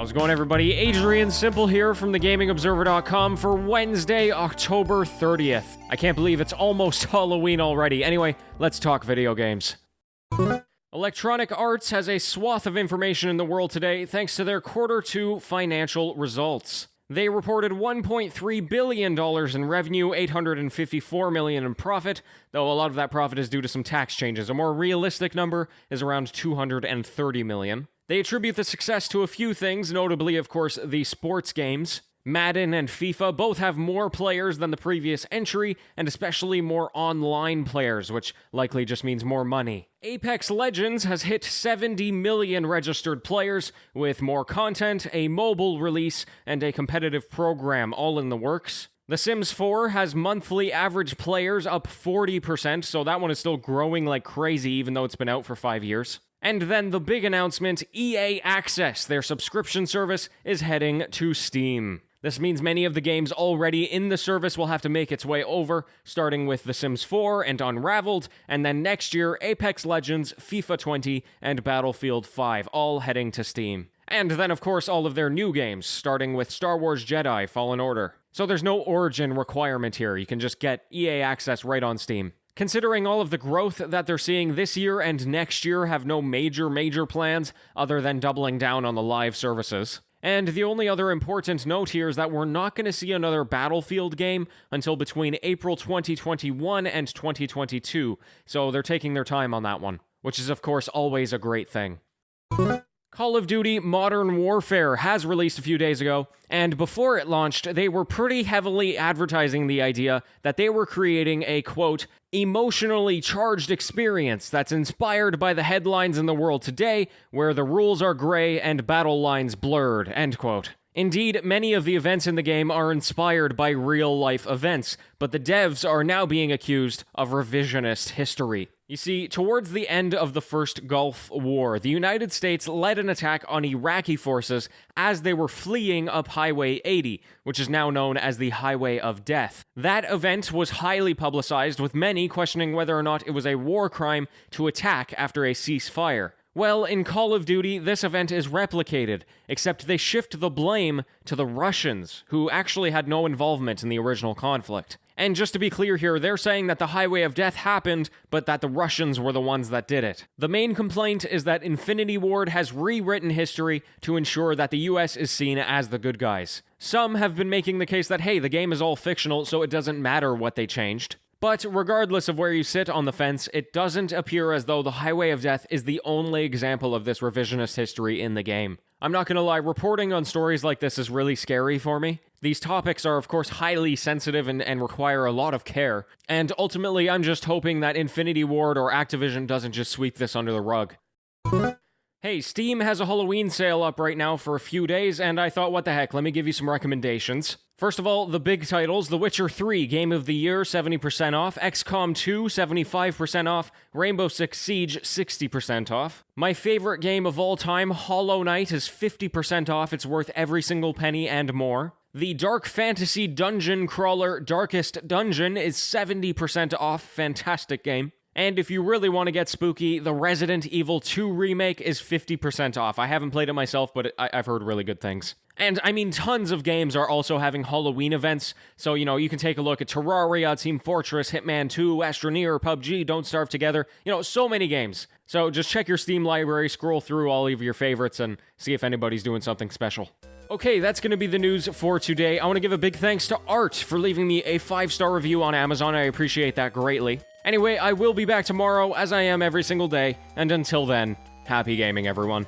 How's it going, everybody? Adrian Simple here from thegamingobserver.com for Wednesday, October 30th. I can't believe it's almost Halloween already. Anyway, let's talk video games. Electronic Arts has a swath of information in the world today thanks to their Q2 financial results. They reported $1.3 billion in revenue, $854 million in profit, though a lot of that profit is due to some tax changes. A more realistic number is around $230 million. They attribute the success to a few things, notably, of course, the sports games. Madden and FIFA both have more players than the previous entry, and especially more online players, which likely just means more money. Apex Legends has hit 70 million registered players, with more content, a mobile release, and a competitive program all in the works. The Sims 4 has monthly average players up 40%, so that one is still growing like crazy even though it's been out for 5 years. And then the big announcement, EA Access, their subscription service, is heading to Steam. This means many of the games already in the service will have to make its way over, starting with The Sims 4 and Unraveled, and then next year, Apex Legends, FIFA 20, and Battlefield 5, all heading to Steam. And then, of course, all of their new games, starting with Star Wars Jedi Fallen Order. So there's no origin requirement here, you can just get EA Access right on Steam. Considering all of the growth that they're seeing this year and next year have no major plans other than doubling down on the live services. And the only other important note here is that we're not going to see another Battlefield game until between April 2021 and 2022, so they're taking their time on that one, which is of course always a great thing. Call of Duty Modern Warfare has released a few days ago, and before it launched, they were pretty heavily advertising the idea that they were creating a, quote, emotionally charged experience that's inspired by the headlines in the world today, where the rules are gray and battle lines blurred, end quote. Indeed, many of the events in the game are inspired by real-life events, but the devs are now being accused of revisionist history. You see, towards the end of the first Gulf War, the United States led an attack on Iraqi forces as they were fleeing up Highway 80, which is now known as the Highway of Death. That event was highly publicized, with many questioning whether or not it was a war crime to attack after a ceasefire. Well, in Call of Duty, this event is replicated, except they shift the blame to the Russians, who actually had no involvement in the original conflict. And just to be clear here, they're saying that the Highway of Death happened, but that the Russians were the ones that did it. The main complaint is that Infinity Ward has rewritten history to ensure that the US is seen as the good guys. Some have been making the case that, hey, the game is all fictional, so it doesn't matter what they changed. But regardless of where you sit on the fence, it doesn't appear as though the Highway of Death is the only example of this revisionist history in the game. I'm not gonna lie, reporting on stories like this is really scary for me. These topics are of course highly sensitive and require a lot of care, and ultimately I'm just hoping that Infinity Ward or Activision doesn't just sweep this under the rug. Hey, Steam has a Halloween sale up right now for a few days, and I thought, what the heck, let me give you some recommendations. First of all, the big titles: The Witcher 3, Game of the Year, 70% off, XCOM 2, 75% off, Rainbow Six Siege, 60% off. My favorite game of all time, Hollow Knight, is 50% off, it's worth every single penny and more. The Dark Fantasy Dungeon Crawler Darkest Dungeon is 70% off, fantastic game. And if you really want to get spooky, the Resident Evil 2 remake is 50% off. I haven't played it myself, but I've heard really good things. And I mean, tons of games are also having Halloween events, so you can take a look at Terraria, Team Fortress, Hitman 2, Astroneer, PUBG, Don't Starve Together, so many games. So just check your Steam library, scroll through all of your favorites, and see if anybody's doing something special. Okay, that's going to be the news for today. I want to give a big thanks to Art for leaving me a 5-star review on Amazon. I appreciate that greatly. Anyway, I will be back tomorrow, as I am every single day, and until then, happy gaming, everyone.